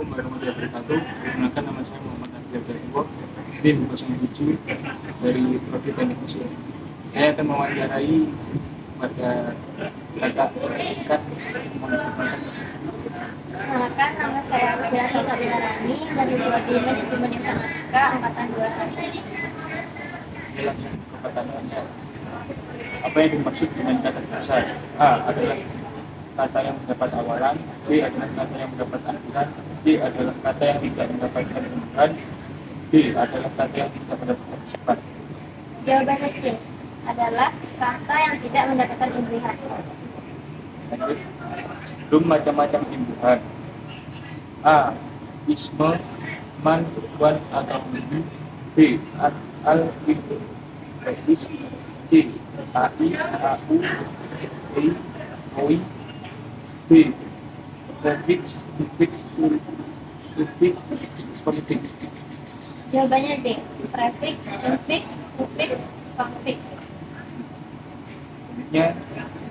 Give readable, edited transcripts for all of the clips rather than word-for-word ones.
Assalamualaikum warahmatullahi wabarakatuh. Perkenalkan, nama saya Muhammad Nabil Abdullah, BIM 07 dari Prodi Teknik Mesin. Saya akan mewawancarai pada kakak tingkat. Perkenalkan, nama saya Arifia Safarani dari Prodi Manajemen Informatika Angkatan 21. Ini langsung ke pertanyaannya. Apa yang dimaksud dengan kata dasar? A adalah kata yang mendapat awalan, B adalah kata yang mendapat akhiran, C adalah kata yang tidak mendapatkan imbuhan, D adalah kata yang tidak mendapatkan sifat. Jawabannya C adalah kata yang tidak mendapatkan imbuhan. Lanjut. Sebelum macam-macam imbuhan. A. Isme, man, wan, atau mini. B. Al, ifo, previs. C. Ai, au, ei, oi. B. Prefix, suffix, suffix, konfix. Jawabannya D. Prefix, infix, suffix, konfix. Selanjutnya,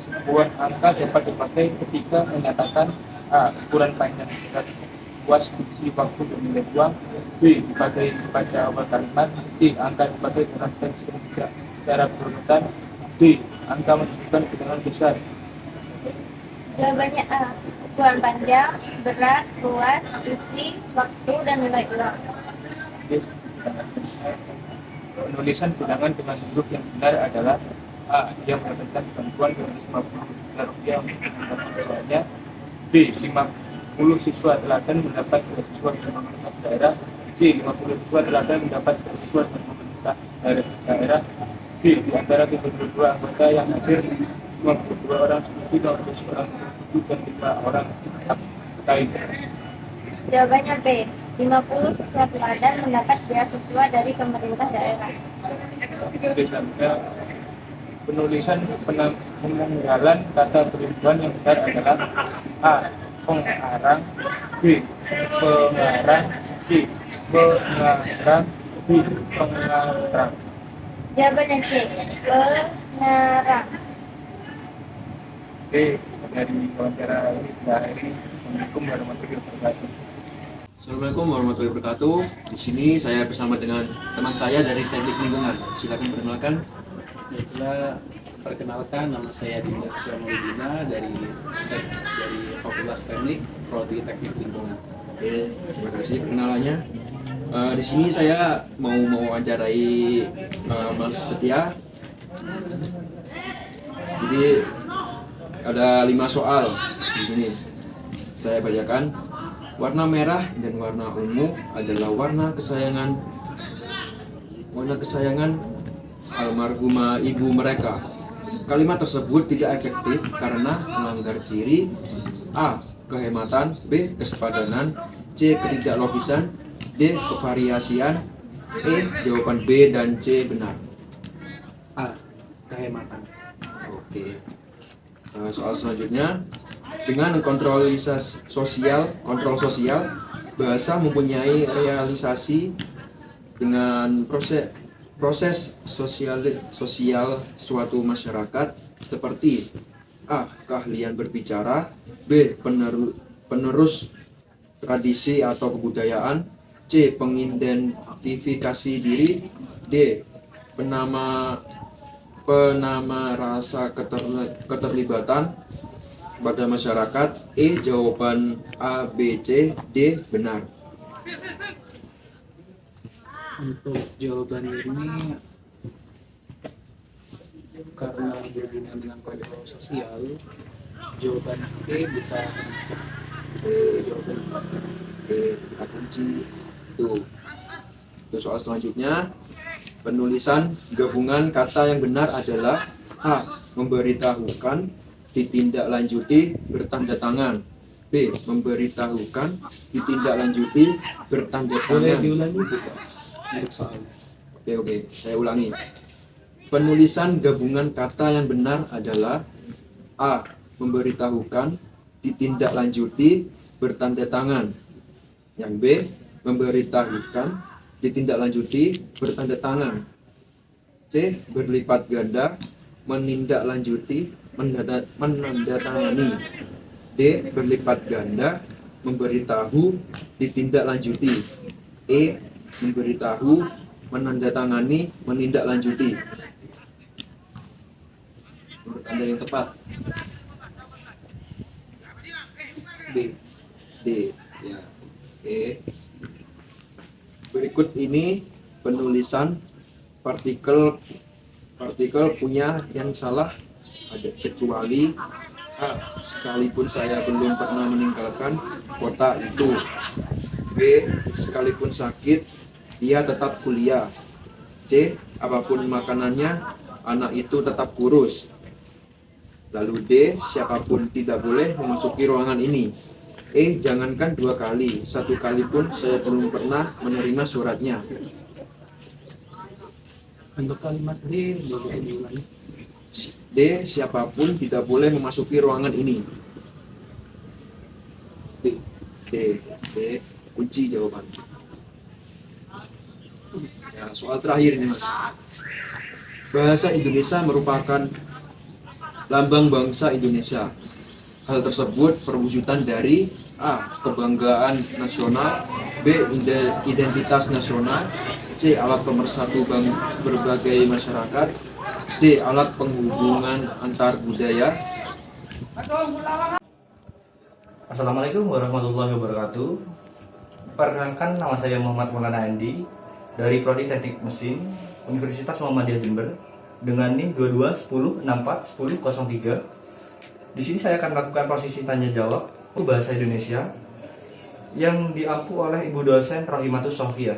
sebuah angka dapat dipakai ketika menyatakan A. Ukuran panjang berat luas isi waktu dan nilai uang. B. Dipakai pada awal kalimat. C. Angka dipakai dalam teks secara berurutan. D. Angka menunjukkan kedengaran besar. Jawabannya A. Ukuran panjang, berat, luas, isi, waktu, dan nilai uang. D. Penulisan bilangan dengan huruf yang benar adalah A. Dia mendapatkan bantuan Rp250 untuk meningkatkan usahanya. B. 50 siswa teladan mendapat beasiswa dari pemerintah daerah. C. 50 siswa teladan mendapat beasiswa dari pemerintah daerah. D. Di antara 32 anggota yang hadir, 52 orang setuju, 21 orang setuju, dan 5 orang terkait. Jawabannya B. 50 siswa teladan mendapat beasiswa dari pemerintah daerah. Selanjutnya, penulisan penanggalan kata perimbuhan yang benar adalah A. Pengarang, B. Pengarang, C. Pengarang, D. Pengarang. Jawabannya C. Pengarang. Oke, dari wawancara ini kita akhiri. Assalamualaikum warahmatullahi wabarakatuh. Assalamualaikum warahmatullahi wabarakatuh. Di sini saya bersama dengan teman saya dari Teknik Lingkungan. Silakan perkenalkan. Perkenalkan, nama saya Dimas Jamaludina dari Fakultas Teknik Prodi Teknik Lingkungan. Oke, terima kasih perkenalannya. Di sini saya mau mewawancarai Mas Setia. Jadi ada 5 soal di sini. Saya bacakan. Warna merah dan warna ungu adalah warna kesayangan almarhumah ibu mereka. Kalimat tersebut tidak efektif karena melanggar ciri A. Kehematan, B. Kesepadanan, C. Ketidaklogisan, D. Kevariasian, E. Jawaban B dan C benar. A. Kehematan. Oke. Soal selanjutnya, dengan kontrol sosial, bahasa mempunyai realisasi dengan proses sosial suatu masyarakat seperti A. Keahlian berbicara, B. Penerus tradisi atau kebudayaan, C. Pengidentifikasi diri, D. Penama rasa keterlibatan pada masyarakat, E. Jawaban A, B, C, D benar. Untuk jawaban ini, karena berhubungan dengan kontrol sosial, jawaban E bisa masuk jawaban. Oke, kita kunci itu. Untuk soal selanjutnya, penulisan gabungan kata yang benar adalah A. Memberitahukan, ditindaklanjuti, bertanda tangan. B. Memberitahukan, ditindaklanjuti, bertanda Boleh tangan. diulangi untuk soalnya. Oke, saya ulangi. Penulisan gabungan kata yang benar adalah A. Memberitahukan, ditindaklanjuti, bertanda tangan. Yang B. Memberitahukan, ditindaklanjuti, bertanda tangan. C. Berlipat ganda, menindaklanjuti, menandatangani. D. Berlipat ganda, memberitahu, ditindaklanjuti. E. Memberitahu, menandatangani, menindaklanjuti. Menurut Anda yang tepat? B. D. Ya. E. Berikut ini penulisan partikel punya yang salah ada, kecuali A. Sekalipun saya belum pernah meninggalkan kota itu. B. Sekalipun sakit dia tetap kuliah. C. Apapun makanannya anak itu tetap kurus. Lalu D. Siapapun tidak boleh memasuki ruangan ini. E. Jangankan 2 kali, 1 kali pun saya belum pernah menerima suratnya. Untuk kalimat D boleh diulangi. D. Siapapun tidak boleh memasuki ruangan ini. D. D. Kunci jawaban. Ya, soal terakhir ini, Mas. Bahasa Indonesia merupakan lambang bangsa Indonesia. Hal tersebut perwujudan dari A. Kebanggaan nasional, B. Identitas nasional, C. Alat pemersatu berbagai masyarakat, D. Alat penghubungan antar budaya. Assalamualaikum warahmatullahi wabarakatuh. Perkenalkan, nama saya Muhammad Maulana Andi dari Prodi Teknik Mesin Universitas Muhammadiyah Jember dengan NIM 2210641003. Di sini saya akan melakukan posisi tanya jawab bahasa Indonesia yang diampu oleh Ibu dosen Rohimatus Sofia.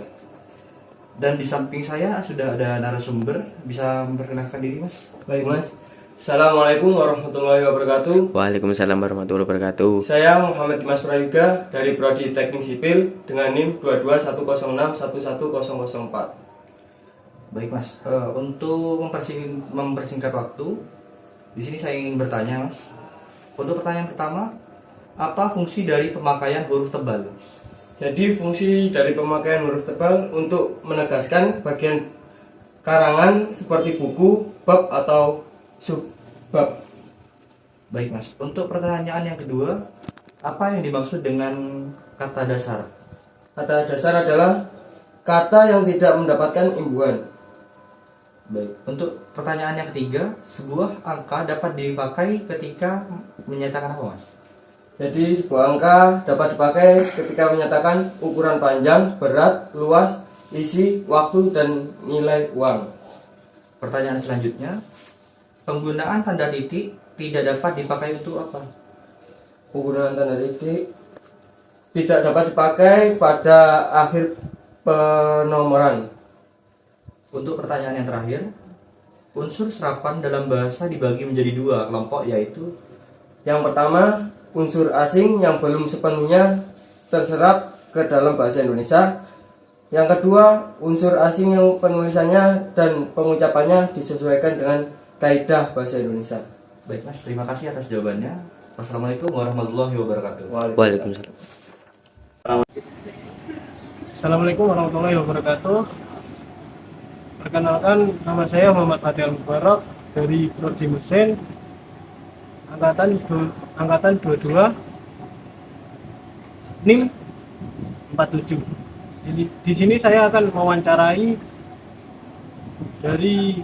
Dan di samping saya sudah ada narasumber, bisa memperkenalkan diri, Mas? Baik, Mas. Assalamualaikum warahmatullahi wabarakatuh. Waalaikumsalam warahmatullahi wabarakatuh. Saya Muhammad Dimas Prayoga dari Prodi Teknik Sipil dengan NIM 2210611004. Baik, Mas. Untuk mempersingkat waktu, di sini saya ingin bertanya, Mas. Untuk pertanyaan pertama, apa fungsi dari pemakaian huruf tebal? Jadi fungsi dari pemakaian huruf tebal untuk menegaskan bagian karangan seperti buku, bab atau subbab. Baik, Mas. Untuk pertanyaan yang kedua, apa yang dimaksud dengan kata dasar? Kata dasar adalah kata yang tidak mendapatkan imbuhan. Baik. Untuk pertanyaan yang ketiga, sebuah angka dapat dipakai ketika menyatakan apa, Mas? Jadi sebuah angka dapat dipakai ketika menyatakan ukuran panjang, berat, luas, isi, waktu, dan nilai uang. Pertanyaan selanjutnya, penggunaan tanda titik tidak dapat dipakai untuk apa? Penggunaan tanda titik tidak dapat dipakai pada akhir penomoran. Untuk pertanyaan yang terakhir, unsur serapan dalam bahasa dibagi menjadi 2 kelompok, yaitu Yang pertama, unsur asing yang belum sepenuhnya terserap ke dalam bahasa Indonesia. Yang kedua, unsur asing yang penulisannya dan pengucapannya disesuaikan dengan kaidah bahasa Indonesia. baik, Mas. Terima kasih atas jawabannya. Wassalamualaikum warahmatullahi wabarakatuh. Waalaikumsalam. Assalamualaikum warahmatullahi wabarakatuh. Perkenalkan, nama saya Muhammad Fatih Al-Mubarak dari Prodi Mesin angkatan 22 NIM 47. Di sini saya akan mewawancarai dari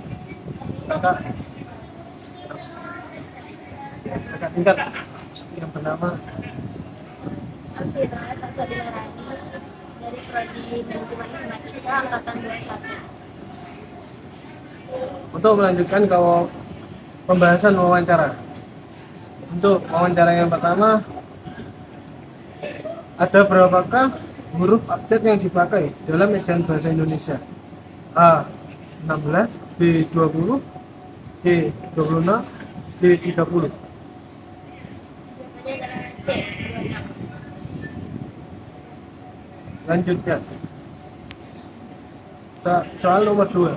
kakak tingkat yang bernama Alfira Sasadinarani dari Prodi Manajemen Informatika angkatan 21. untuk melanjutkan ke pembahasan wawancara. Untuk wawancara yang pertama, ada berapakah huruf abjad yang dipakai dalam ejaan bahasa Indonesia? A. 16, B. 20, C. 26, D. 30. Jawabannya adalah C, 26. Selanjutnya, soal nomor 2.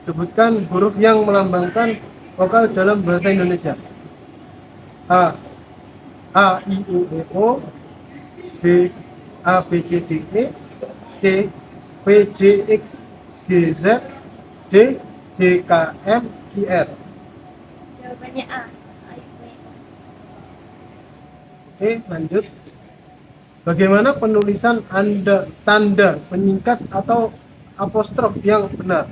Sebutkan huruf yang melambangkan vokal dalam bahasa Indonesia. A. I, U, E, O. B. A, B, C, D, E. C. V, D, X, G, Z. D. J, K, M, I, R. Jawabannya A. Ayo, Oke, lanjut. Bagaimana penulisan tanda penyingkat atau apostrof yang benar?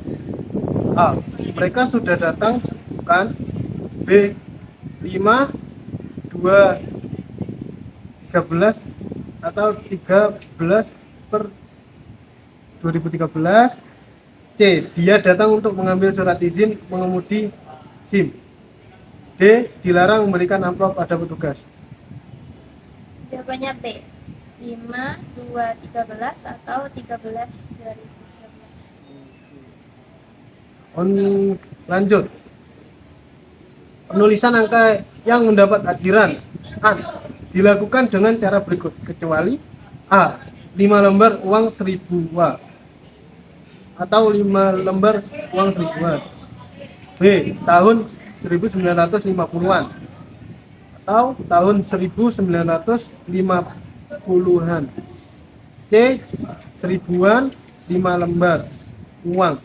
A. Mereka sudah datang, bukan. B. 5, 2, 13 atau 13 per 2013. C. Dia datang untuk mengambil surat izin mengemudi SIM. D. Dilarang memberikan amplop pada petugas. Jawabannya B. 5, 2, 13 atau 13 2013. Lanjut. Penulisan angka yang mendapat akhiran A dilakukan dengan cara berikut, kecuali A. 5 lembar uang 1000 Won atau 5 lembar uang 1000 Won. B. Tahun 1950-an atau tahun 1950-an. C. 1000-an 5 lembar uang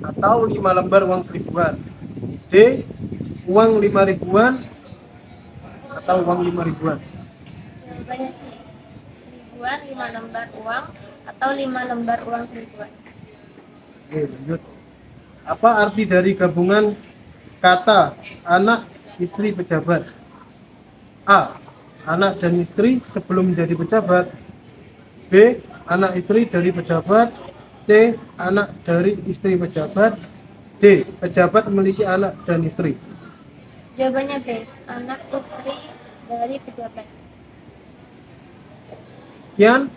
atau 5 lembar uang 1000-an. D. Uang 5.000-an atau uang 5.000-an. Jawabannya C. 1000-an 5 lembar uang atau 5 lembar uang 1000-an. Oke, lanjut. Apa arti dari gabungan kata anak, istri, pejabat? A. Anak dan istri sebelum menjadi pejabat. B. Anak istri dari pejabat. C. Anak dari istri pejabat. D. Pejabat memiliki anak dan istri. Jawabannya B. Anak istri dari pejabat. Sekian,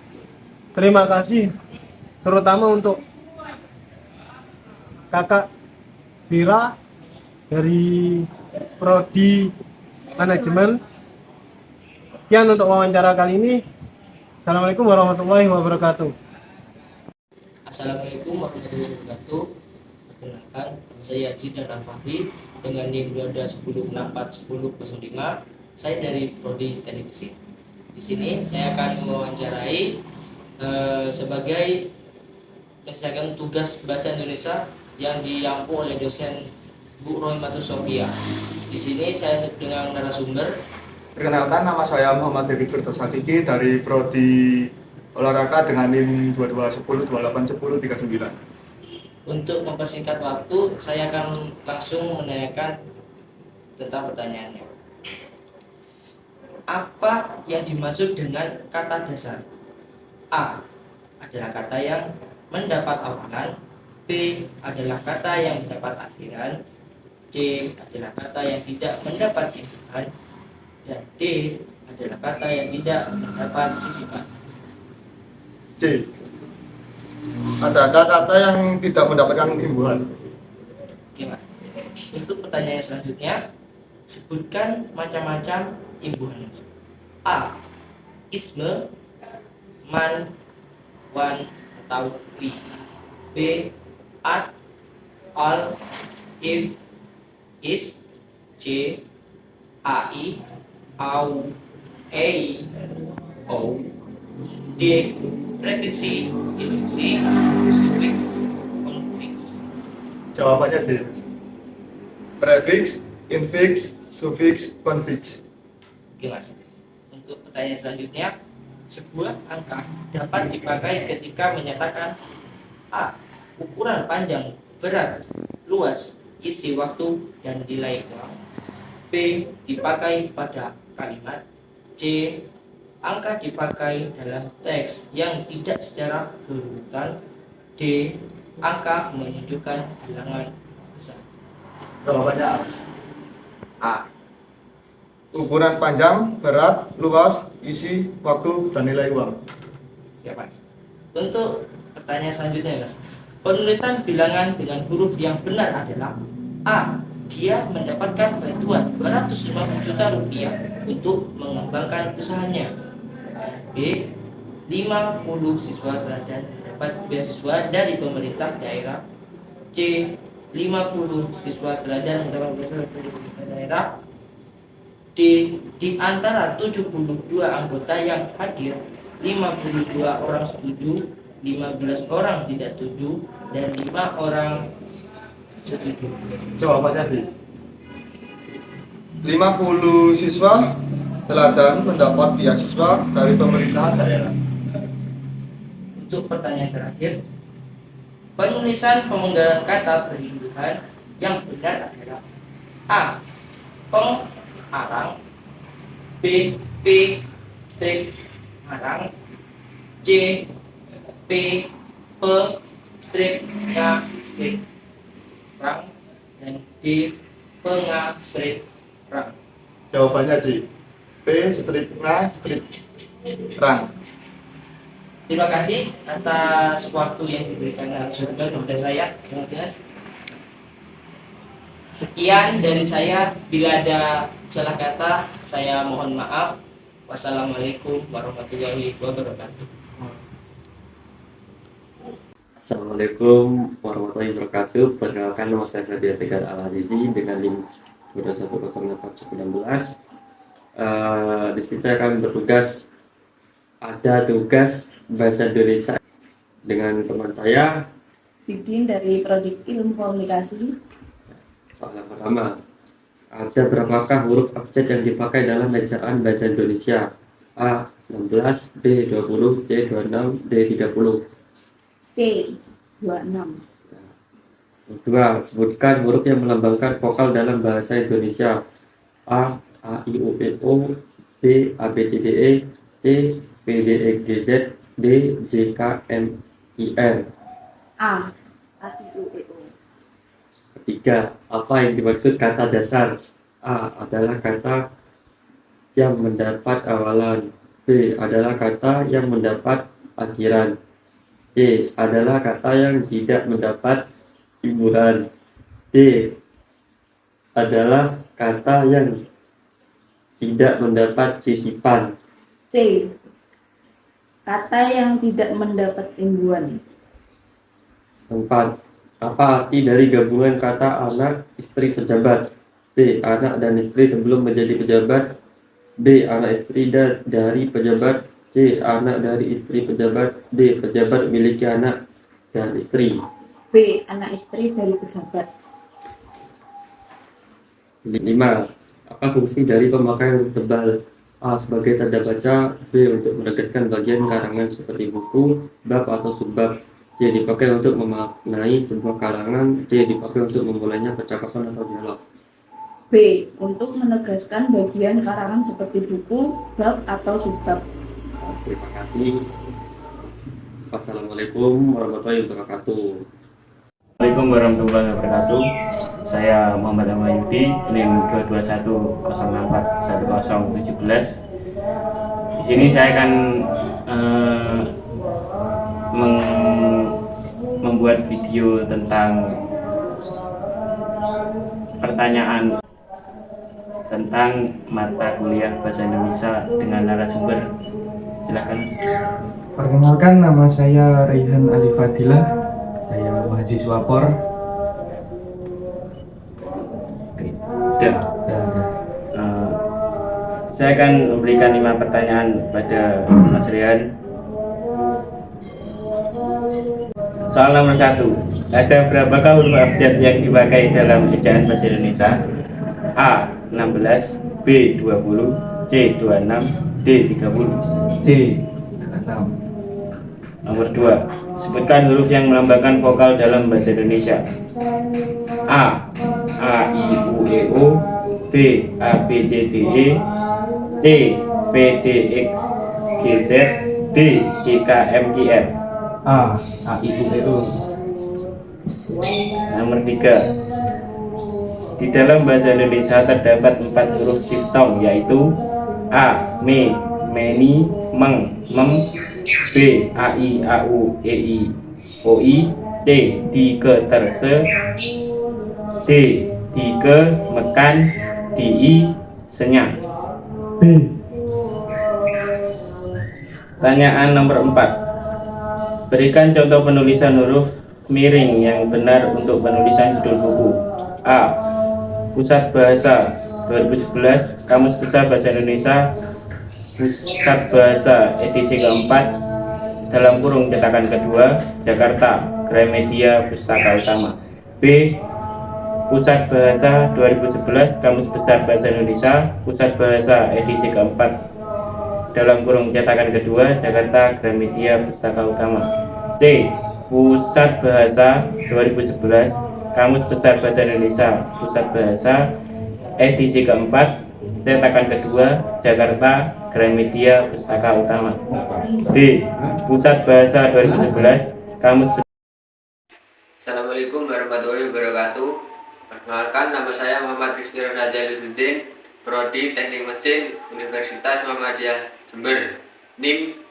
terima kasih terutama untuk kakak Vira dari Prodi Manajemen. Sekian untuk wawancara kali ini. Assalamualaikum warahmatullahi wabarakatuh. Assalamualaikum warahmatullahi wabarakatuh. Perkenalkan, saya Yaji dan Al-Fahri dengan NIM 1210641005. Saya dari Prodi Teknik Mesin. Di sini saya akan mewawancarai sebagai menyelesaikan tugas bahasa Indonesia yang diampu oleh dosen Bu Rohimatus Sofia. Di sini saya dengan narasumber. Perkenalkan, nama saya Muhammad David Firtosakiki dari Prodi Olahraga dengan NIM 2210281039. Untuk mempersingkat waktu, saya akan langsung menanyakan tentang pertanyaannya. Apa yang dimaksud dengan kata dasar? A. Adalah kata yang mendapat awalan. B. Adalah kata yang mendapat akhiran. C. Adalah kata yang tidak mendapat imbuhan. Dan D. Adalah kata yang tidak mendapat sisipan. C. Ada kata-kata yang tidak mendapatkan imbuhan. Oke mas. Untuk pertanyaan selanjutnya, sebutkan macam-macam imbuhan. A. Isme, man, wan, atau wi. B. At, all, if, is. C. Ai, au, ei, o. D. Prefiksi, infiksi, sufiks, konfiks. Jawabannya D. Prefiks, infiks, sufiks, konfiks. Oke mas. Untuk pertanyaan selanjutnya, sebuah angka dapat dipakai ketika menyatakan A. Ukuran panjang, berat, luas, isi waktu, dan nilai uang. B. Dipakai pada kalimat. C. Angka dipakai dalam teks yang tidak secara berurutan. D. Angka menunjukkan bilangan besar. Jawabannya A. Ukuran panjang, berat, luas, isi, waktu, dan nilai uang. Ya mas. Untuk pertanyaan selanjutnya mas, penulisan bilangan dengan huruf yang benar adalah A. Dia mendapatkan bantuan 250 juta rupiah untuk mengembangkan usahanya. B. 50 siswa teladan dapat beasiswa dari pemerintah daerah. C. 50 siswa teladan mendapat beasiswa dari pemerintah daerah. D. Di antara 72 anggota yang hadir, 52 orang setuju, 15 orang tidak setuju, dan 5 orang setuju. Jawabannya B. 50 siswa teladan mendapat beasiswa dari pemerintah daerah? Untuk pertanyaan terakhir, penulisan pemenggalan kata berimbuhan yang benar adalah A. Pengarang, B. Strip arang, C. Strip rang, dan D. Strip rang. Jawabannya C. Strip rang. Terima kasih atas waktu yang diberikan narasumber kepada saya. Terima kasih. Sekian dari saya. Bila ada salah kata, saya mohon maaf. Wassalamualaikum warahmatullahi wabarakatuh. Assalamualaikum warahmatullahi wabarakatuh. Perkenalkan, nama saya Fadil Tegar Al-Azizi dengan NIM 2100416. Di sini saya akan bertugas, ada tugas bahasa Indonesia dengan teman saya Didin dari Prodi Ilmu Komunikasi. Soal pertama, ada berapakah huruf abjad yang dipakai dalam ejaan bahasa Indonesia? A. 16, B. 20, C. 26, D. 30. C. 26. Kedua, sebutkan huruf yang melambangkan vokal dalam bahasa Indonesia. A. A, I, U, E, O, B. A, B, C, D, E, C. P, D, E, G, Z, D. J, K, M, I, N. A. A, I, U, E, O. Ketiga, apa yang dimaksud kata dasar? A. Adalah kata yang mendapat awalan. B. Adalah kata yang mendapat akhiran. C. Adalah kata yang tidak mendapat imbuhan. D. Adalah kata yang tidak mendapat sisipan. C. Kata yang tidak mendapat imbuhan. 4. Apa arti dari gabungan kata anak, istri, pejabat? B. Anak dan istri sebelum menjadi pejabat. B. Anak istri dari pejabat. C. Anak dari istri pejabat. D. Pejabat memiliki anak dan istri. B. Anak istri dari pejabat. 5. Apa fungsi dari pemakaian huruf tebal? A. Sebagai tanda baca. B. Untuk menegaskan bagian karangan seperti buku, bab atau subbab. C. Dipakai untuk memaknai sebuah karangan. D. Dipakai untuk memulainya percakapan atau dialog. B. Untuk menegaskan bagian karangan seperti buku, bab atau subbab. Terima kasih. Wassalamualaikum warahmatullahi wabarakatuh. Assalamualaikum warahmatullahi wabarakatuh. Saya Muhammad Amayudi, NIM 221041017. Di sini saya akan membuat video tentang pertanyaan tentang mata kuliah bahasa Indonesia dengan narasumber. Silakan. Perkenalkan, nama saya Raihan Ali Fadilah. Saya mahasiswa POR. Sudah. Saya akan memberikan 5 pertanyaan pada Mas Rian. Soal nomor 1. Ada berapakah huruf abjad yang dipakai dalam ejaan bahasa Indonesia? A. 16, B. 20, C. 26, D. 30. C. 26. Nomor 2. Sebutkan huruf yang melambangkan vokal dalam bahasa Indonesia. A. A, I, U, E, O, B. A, B, C, D, E, C. P, D, X, G, Z, D. J, K, M, G, F. A. A, I, U, E, O. Nomor 3. Di dalam bahasa Indonesia terdapat 4 huruf diftong, yaitu A. Me, meni, meng, mem. B. Ai, au, ei, oi. C. Di, ke, terse. D. Di, ke, mekan. Di, senya. Pertanyaan nomor 4. Berikan contoh penulisan huruf miring yang benar untuk penulisan judul buku. A. Pusat Bahasa 2011, Kamus Besar Bahasa Indonesia, Pusat Bahasa edisi keempat, dalam kurung cetakan kedua, Jakarta, Gramedia Pustaka Utama. B. Pusat Bahasa 2011, Kamus Besar Bahasa Indonesia, Pusat Bahasa edisi keempat, dalam kurung cetakan kedua, Jakarta, Gramedia Pustaka Utama. C. Pusat Bahasa 2011, Kamus Besar Bahasa Indonesia, Pusat Bahasa edisi keempat, cetakan kedua, Jakarta, Gramedia Pustaka Utama. D. Pusat Bahasa 2011, Kamus Besar. Assalamualaikum warahmatullahi wabarakatuh. Perkenalkan, nama saya Muhammad Rizky Rosadi Alifuddin, Prodi Teknik Mesin, Universitas Muhammadiyah Jember, NIM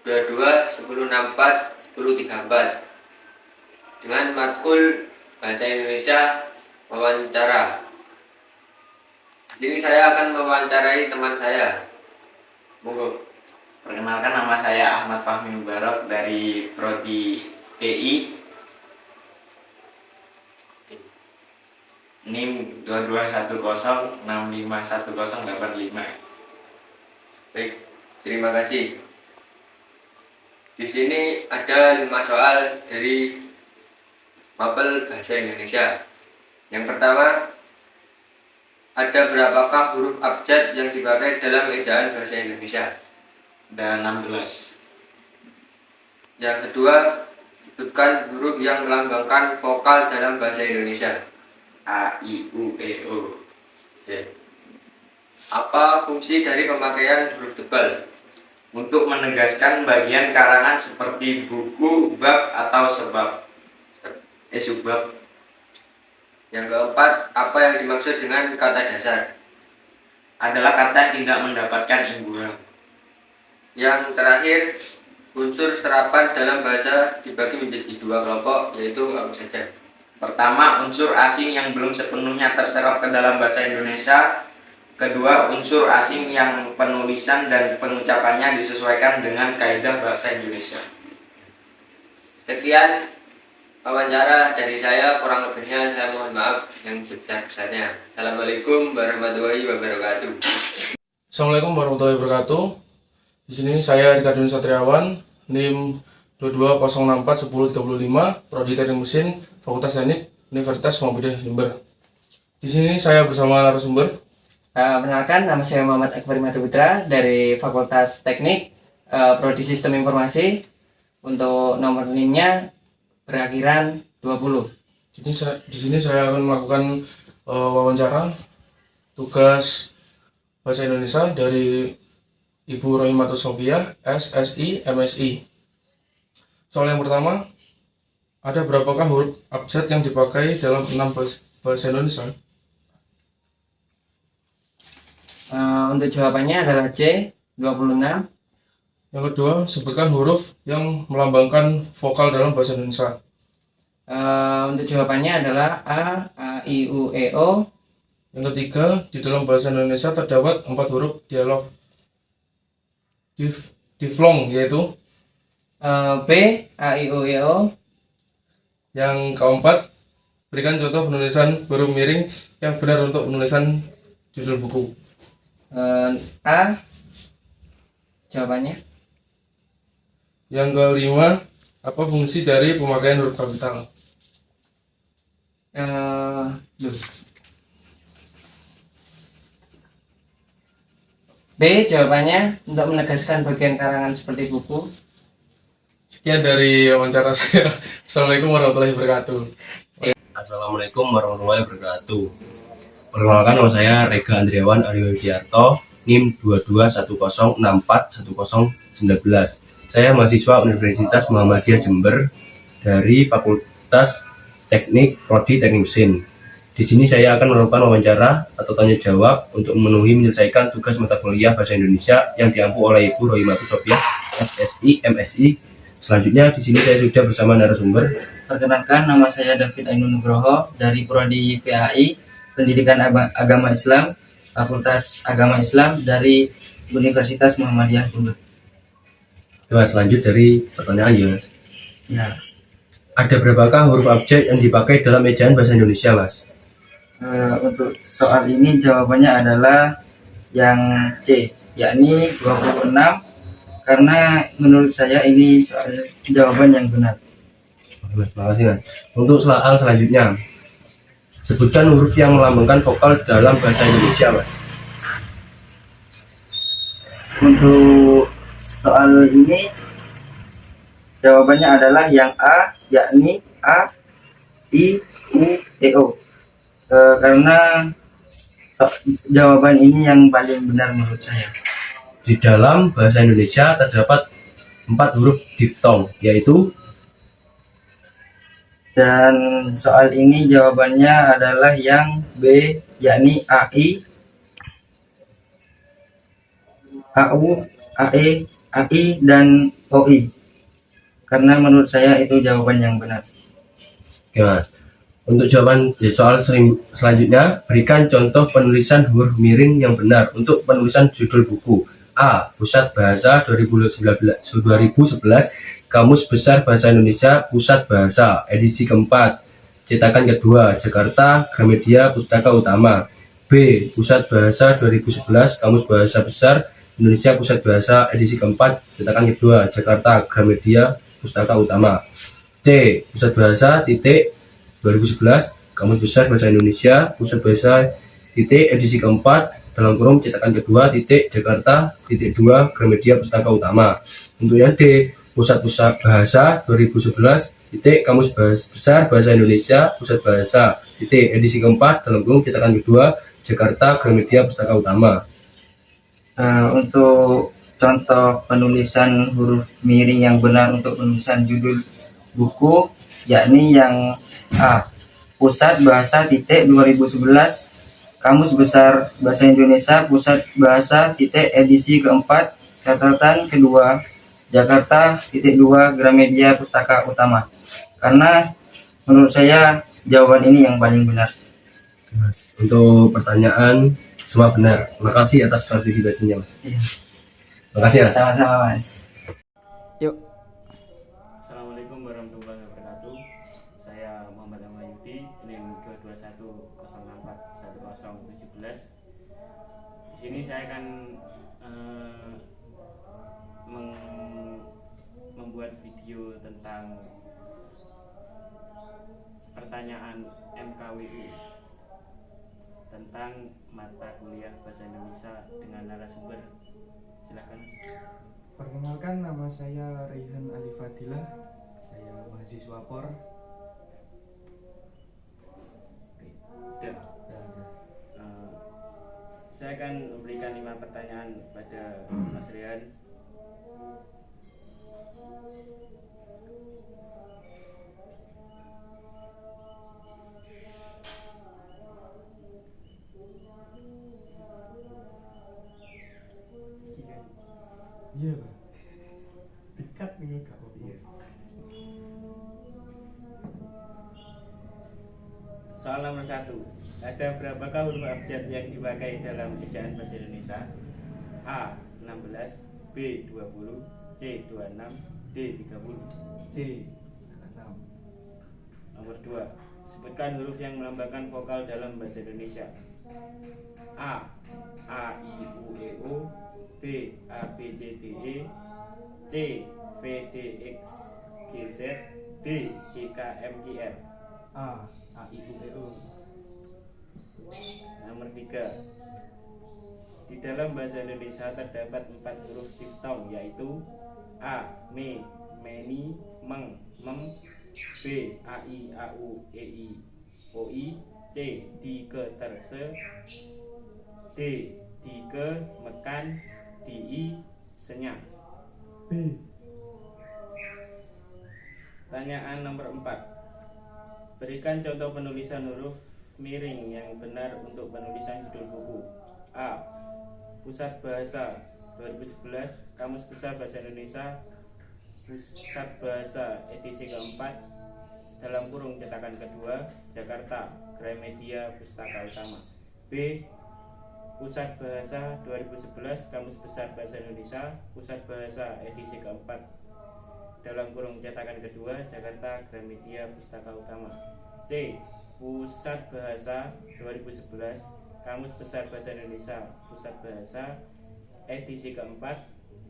2210641034, dengan matkul Bahasa Indonesia wawancara. Ini saya akan mewawancarai teman saya. Monggo. Perkenalkan, nama saya Ahmad Fahmi Mubarak dari Prodi PI, NIM 2210651085. Baik, terima kasih. Di sini ada 5 soal dari mapel Bahasa Indonesia. Yang pertama, ada berapakah huruf abjad yang dipakai dalam ejaan Bahasa Indonesia? Dan 16. Yang kedua, sebutkan huruf yang melambangkan vokal dalam Bahasa Indonesia. A, I, U, E, O. C. Apa fungsi dari pemakaian huruf tebal? Untuk menegaskan bagian karangan seperti buku, bab, atau sebab. Subbab. Yang keempat, apa yang dimaksud dengan kata dasar? Adalah kata yang tidak mendapatkan imbuhan. Yang terakhir, unsur serapan dalam bahasa dibagi menjadi 2 kelompok, yaitu apa saja? Pertama, unsur asing yang belum sepenuhnya terserap ke dalam bahasa Indonesia. Kedua, unsur asing yang penulisan dan pengucapannya disesuaikan dengan kaidah bahasa Indonesia. Sekian wawancara dari saya, kurang lebihnya saya mohon maaf yang sebesar-besarnya. Assalamualaikum warahmatullahi wabarakatuh. Assalamualaikum warahmatullahi wabarakatuh. Di sini saya Rika Dun Satriawan, NIM 22041035, Prodi Teknik Mesin, Fakultas Teknik, Universitas Muhammadiyah Jember. Di sini saya bersama narasumber. Perkenalkan, nama saya Muhammad Akbar Madhuputra dari Fakultas Teknik, Prodi Sistem Informasi. Untuk nomor NIM-nya berakhiran 20. Di sini saya akan melakukan wawancara tugas Bahasa Indonesia dari Ibu Rohimatus Sofia, SSI, MSI. Soal yang pertama, ada berapakah huruf abjad yang dipakai dalam 6 bahasa Indonesia? Untuk jawabannya adalah C, 26. Yang kedua, sebutkan huruf yang melambangkan vokal dalam bahasa Indonesia. Untuk jawabannya adalah A, I, U, E, O. Yang ketiga, di dalam bahasa Indonesia terdapat 4 huruf dialog diflong, yaitu B, A, I, U, E, O. Yang keempat, berikan contoh penulisan huruf miring yang benar untuk penulisan judul buku. A, jawabannya. Yang kelima, apa fungsi dari pemakaian huruf kapital? B, jawabannya untuk menegaskan bagian karangan seperti buku. Sekian dari wawancara saya. Assalamualaikum warahmatullahi wabarakatuh. Assalamualaikum warahmatullahi wabarakatuh. Perkenalkan, nama saya Rega Andriawan Aryo Widiarto, NIM 2210641019. Saya mahasiswa Universitas Muhammadiyah Jember dari Fakultas Teknik Prodi Teknik Mesin. Di sini saya akan melakukan wawancara atau tanya jawab untuk memenuhi menyelesaikan tugas mata kuliah Bahasa Indonesia yang diampu oleh Ibu Rohimatus Sofia, SSI, MSI. Selanjutnya di sini saya sudah bersama narasumber. Perkenalkan, nama saya David Ainun Nugroho dari Prodi PAI, Pendidikan Agama Islam, Fakultas Agama Islam dari Universitas Muhammadiyah Jember. Mas, lanjut dari pertanyaan ya, Mas. Ya. Ada berapakah huruf abjad yang dipakai dalam ejaan bahasa Indonesia, Mas? Untuk soal ini jawabannya adalah yang C, yakni 26, karena menurut saya ini jawaban yang benar. Terima kasih, Mas. Untuk soal selanjutnya, Sebutkan huruf yang melambangkan vokal dalam bahasa Indonesia, Mas. Untuk soal ini jawabannya adalah yang A, yakni A, I, U, E, O. Karena jawaban ini yang paling benar menurut saya. Di dalam bahasa Indonesia terdapat 4 huruf diftong, yaitu. Dan soal ini jawabannya adalah yang B, yakni AI, AU, AE, AI, dan OI. Karena menurut saya itu jawaban yang benar. Oke, Mas. Untuk jawaban soal selanjutnya, berikan contoh penulisan huruf miring yang benar untuk penulisan judul buku. A. Pusat Bahasa 2011 Kamus Besar Bahasa Indonesia Pusat Bahasa edisi keempat cetakan kedua Jakarta Gramedia Pustaka Utama. B. Pusat Bahasa 2011 Kamus Bahasa Besar Indonesia Pusat Bahasa edisi keempat cetakan kedua Jakarta Gramedia Pustaka Utama. C. Pusat Bahasa 2011 Kamus Besar Bahasa Indonesia Pusat Bahasa edisi keempat cetakan kedua Jakarta 2 Gramedia Pustaka Utama. Untuk yang D, Pusat Bahasa 2011 Kamus Besar Bahasa Indonesia Pusat Bahasa edisi keempat cetakan kedua Jakarta Gramedia Pustaka Utama. Untuk contoh penulisan huruf miring yang benar untuk penulisan judul buku, yakni yang A, Pusat Bahasa 2011 Kamus Besar Bahasa Indonesia Pusat Bahasa edisi keempat catatan kedua Jakarta 2 Gramedia Pustaka Utama. Karena menurut saya jawaban ini yang paling benar. Mas, untuk pertanyaan semua benar. Terima kasih atas partisipasinya, Mas. Iya. Terima kasih, Mas. Sama-sama, Mas. Yuk. Assalamualaikum warahmatullahi wabarakatuh. Saya Muhammad Amayudi, NIM 221041017. Di sini saya akan membuat video tentang pertanyaan MKWU tentang mata kuliah bahasa Indonesia dengan narasumber. Silakan. Perkenalkan, nama saya Rehan Alifadilah. Saya mahasiswa POR. Saya akan memberikan 5 pertanyaan pada Mas Rehan. Iya, Pak. Dekat dengan Kak Obi. Soal nomor 1. Ada berapakah huruf abjad yang dipakai dalam ejaan bahasa Indonesia? A. 16, B. 20, C. 26, D. 30. C. 36. Nomor 2. Sebutkan huruf yang melambangkan vokal dalam bahasa Indonesia. A. A, I, U, E, O, B. A, B, C, D, E, C. V, D, X, G, Z, D. C, K, M, G, R. A. A, I, U, E, O. Nomor 3. Di dalam bahasa Indonesia terdapat 4 huruf diftong, yaitu A. Me, meni, meng, mem, B. Ai, Au, Ei, Oi, C. Di, ke, terse, D. Di, ke, mekan, Di, senyap. B. Pertanyaan nomor 4. Berikan contoh penulisan huruf miring yang benar untuk penulisan judul buku. A. Pusat Bahasa 2011 Kamus Besar Bahasa Indonesia Pusat Bahasa edisi keempat dalam kurung cetakan kedua Jakarta Gramedia Pustaka Utama. B. Pusat Bahasa 2011 Kamus Besar Bahasa Indonesia Pusat Bahasa edisi keempat dalam kurung cetakan kedua Jakarta Gramedia Pustaka Utama. C. Pusat Bahasa 2011 Kamus Besar Bahasa Indonesia Pusat Bahasa edisi keempat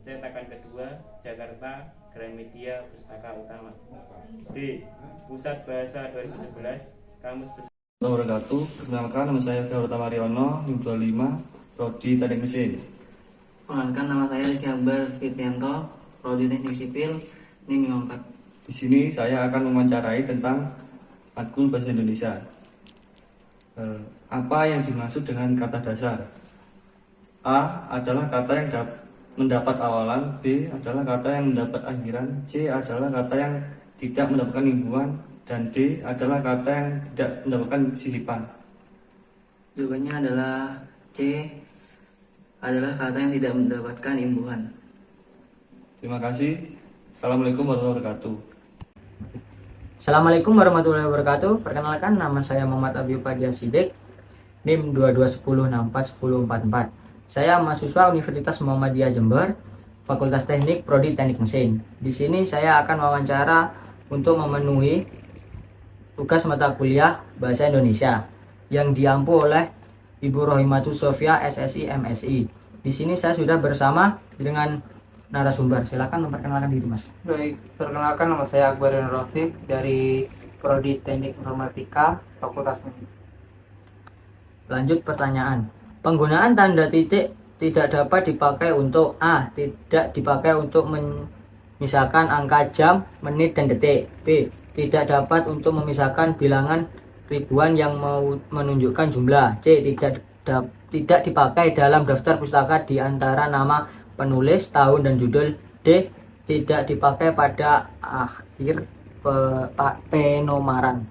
cetakan kedua Jakarta Gramedia Pustaka Utama. D. Pusat Bahasa 2011 Kamus Besar Wabarakatuh. Perkenalkan, nama saya Garuta Mariono, NIM 25, Prodi Teknik Mesin. Perkenalkan, nama saya Rizky Akbar Fitrianto, Prodi Teknik Sipil, NIM 54. Di sini saya akan mewawancarai tentang matkul bahasa Indonesia. Apa yang dimaksud dengan kata dasar? A adalah kata yang mendapat awalan, B adalah kata yang mendapat akhiran, C adalah kata yang tidak mendapatkan imbuhan, dan D adalah kata yang tidak mendapatkan sisipan. Jawabannya adalah C, adalah kata yang tidak mendapatkan imbuhan. Terima kasih. Assalamualaikum warahmatullahi wabarakatuh. Assalamualaikum warahmatullahi wabarakatuh. Perkenalkan, nama saya Muhammad Abi Upadia Sidik, NIM 2210641044. Saya mahasiswa Universitas Muhammadiyah Jember, Fakultas Teknik Prodi Teknik Mesin. Di sini saya akan wawancara untuk memenuhi tugas mata kuliah Bahasa Indonesia yang diampu oleh Ibu Rohimatus Sofia SSI MSI. Di sini saya sudah bersama dengan narasumber. Silakan memperkenalkan diri, Mas. Baik, perkenalkan, nama saya Akbar Rafiq dari Prodi Teknik Informatika Fakultas Teknik. Lanjut pertanyaan. Penggunaan tanda titik tidak dapat dipakai untuk A. Tidak dipakai untuk memisahkan angka jam, menit, dan detik. B. Tidak dapat untuk memisahkan bilangan ribuan yang menunjukkan jumlah. C. Tidak dipakai dalam daftar pustaka di antara nama penulis, tahun, dan judul. D. Tidak dipakai pada akhir penomaran.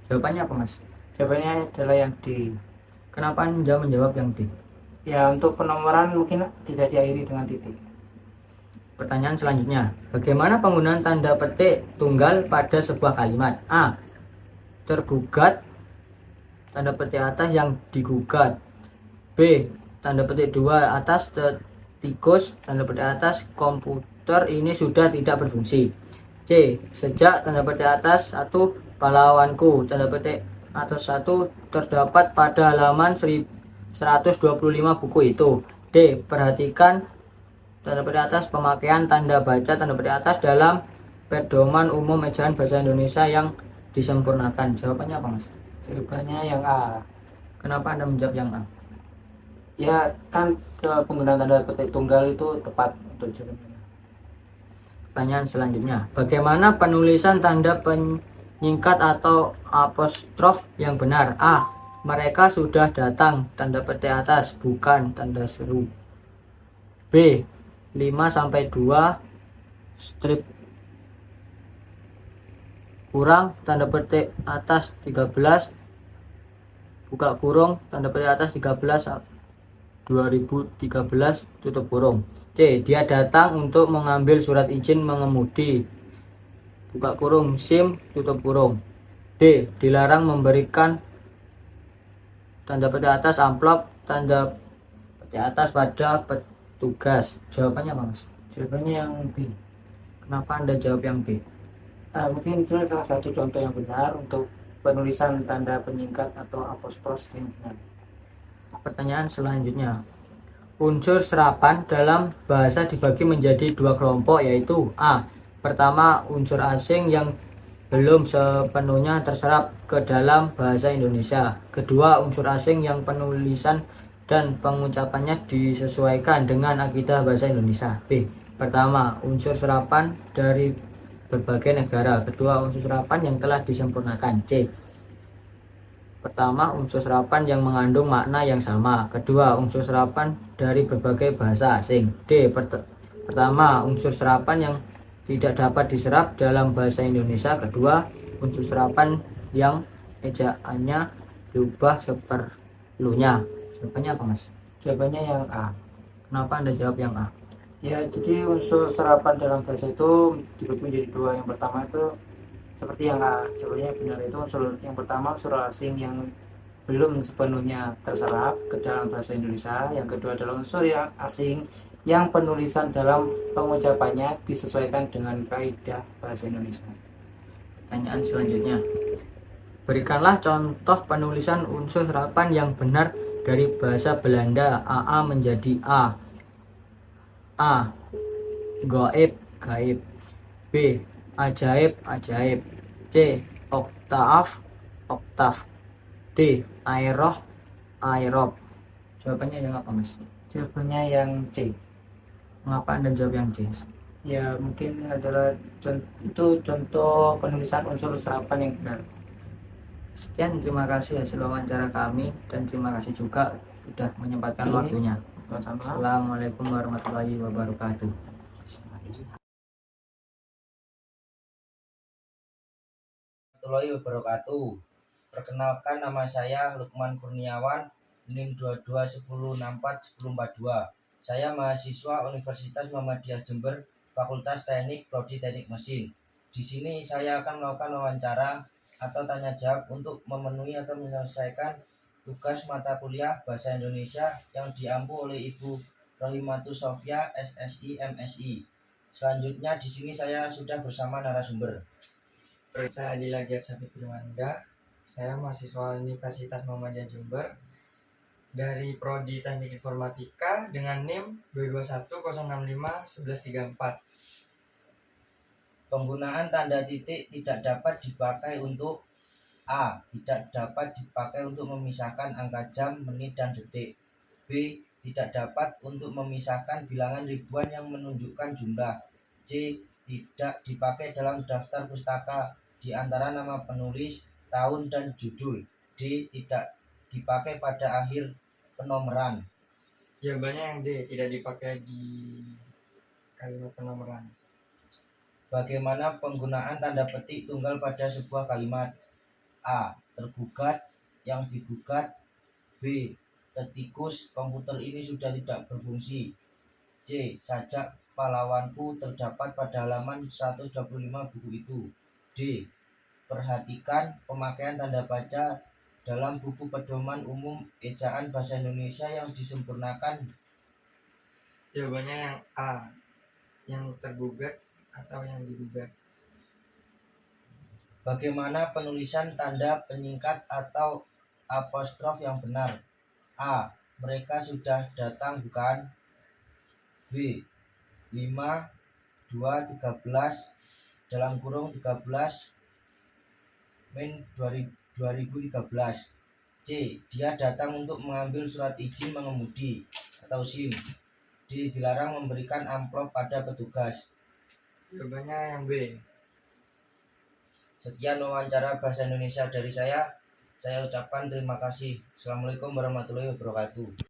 Jawabannya apa, Mas? Jawabannya adalah yang D. Kenapa Anda menjawab yang D? Ya, untuk penomoran mungkin tidak diakhiri dengan titik. Pertanyaan selanjutnya, bagaimana penggunaan tanda petik tunggal pada sebuah kalimat? A. Tergugat, tanda petik atas yang digugat. B. Tanda petik 2 atas, tikus, tanda petik atas, komputer ini sudah tidak berfungsi. C. Sejak, tanda petik atas 1, pahlawanku, tanda petik atas 1 terdapat pada halaman 125 buku itu. D. Perhatikan, tanda petik atas, pemakaian tanda baca tanda petik atas dalam pedoman umum ejaan bahasa Indonesia yang disempurnakan. Jawabannya apa, Mas? Jawabannya yang A. Kenapa Anda menjawab yang A? Ya, kan penggunaan tanda petik tunggal itu tepat untuk jawabannya. Pertanyaan selanjutnya, bagaimana penulisan tanda penyingkat atau apostrof yang benar? A. Mereka sudah datang, tanda petik atas, bukan, tanda seru. B. 5-2 strip kurang, tanda petik atas 13, buka kurung, tanda petik atas 13 2013 tutup kurung. C. Dia datang untuk mengambil surat izin mengemudi, buka kurung, SIM, tutup kurung. D. Dilarang memberikan, tanda petik atas, amplop, tanda petik atas pada tugas. Jawabannya apa, Mas? Jawabannya yang B. Kenapa Anda jawab yang B? Mungkin itu salah satu contoh yang benar untuk penulisan tanda penyingkat atau apostrof yang benar. Pertanyaan selanjutnya, unsur serapan dalam bahasa dibagi menjadi 2 kelompok, yaitu A. Pertama, unsur asing yang belum sepenuhnya terserap ke dalam bahasa Indonesia. Kedua, unsur asing yang penulisan dan pengucapannya disesuaikan dengan akidah bahasa Indonesia. B. Pertama, unsur serapan dari berbagai negara. Kedua, unsur serapan yang telah disempurnakan. C. Pertama, unsur serapan yang mengandung makna yang sama. Kedua, unsur serapan dari berbagai bahasa asing. D. Pertama, unsur serapan yang tidak dapat diserap dalam bahasa Indonesia. Kedua, unsur serapan yang ejaannya diubah seperlunya. Jawabannya apa, Mas? Jawabannya yang A. Kenapa Anda jawab yang A? Ya, jadi unsur serapan dalam bahasa itu dibagi menjadi 2. Yang pertama itu seperti yang A. Jawabannya benar, itu unsur yang pertama unsur asing yang belum sepenuhnya terserap ke dalam bahasa Indonesia. Yang kedua adalah unsur yang asing yang penulisan dalam pengucapannya disesuaikan dengan kaidah bahasa Indonesia. Pertanyaan selanjutnya, berikanlah contoh penulisan unsur serapan yang benar dari bahasa Belanda. AA menjadi A. A. Gaib, gaib. B. Ajaib, ajaib. C. Oktaaf, oktav. D. Aeroh, aerob. Jawabannya yang apa, Mas? Jawabannya yang C. Mengapa Anda jawab yang C? Ya mungkin adalah itu contoh penulisan unsur serapan yang benar. Sekian, terima kasih hasil wawancara kami dan terima kasih juga sudah menyempatkan waktunya. Assalamualaikum warahmatullahi wabarakatuh. Warahmatullahi wabarakatuh. Perkenalkan, nama saya Lukman Kurniawan, NIM 2210641042. Saya mahasiswa Universitas Muhammadiyah Jember, Fakultas Teknik Prodi Teknik Mesin. Di sini saya akan melakukan wawancara atau tanya jawab untuk memenuhi atau menyelesaikan tugas mata kuliah Bahasa Indonesia yang diampu oleh Ibu Rohimatus Sofia, SSI, MSI. Selanjutnya di sini saya sudah bersama narasumber. Saya Adila Giarsati Pirmanda. Saya mahasiswa Universitas Muhammadiyah Jember dari Prodi Teknik Informatika dengan NIM 2210651134. Penggunaan tanda titik tidak dapat dipakai untuk A. Tidak dapat dipakai untuk memisahkan angka jam, menit, dan detik. B. Tidak dapat untuk memisahkan bilangan ribuan yang menunjukkan jumlah. C. Tidak dipakai dalam daftar pustaka di antara nama penulis, tahun, dan judul. D. Tidak dipakai pada akhir penomoran. Jawabannya yang D, tidak dipakai di kalimat penomoran. Bagaimana penggunaan tanda petik tunggal pada sebuah kalimat? A. Tergugat, yang digugat. B. Tertikus, komputer ini sudah tidak berfungsi. C. Sajak pahlawanku terdapat pada halaman 125 buku itu. D. Perhatikan pemakaian tanda baca dalam buku pedoman umum ejaan bahasa Indonesia yang disempurnakan. Jawabannya yang A, yang tergugat atau yang digugat. Bagaimana penulisan tanda penyingkat atau apostrof yang benar? A. Mereka sudah datang, bukan? B. 5, 2, 13 dalam kurung 13 Min 2013. C. Dia datang untuk mengambil surat izin mengemudi atau SIM. D. Dilarang memberikan amplop pada petugas. Jawabannya yang B. Sekian wawancara bahasa Indonesia dari saya. Saya ucapkan terima kasih. Assalamualaikum warahmatullahi wabarakatuh.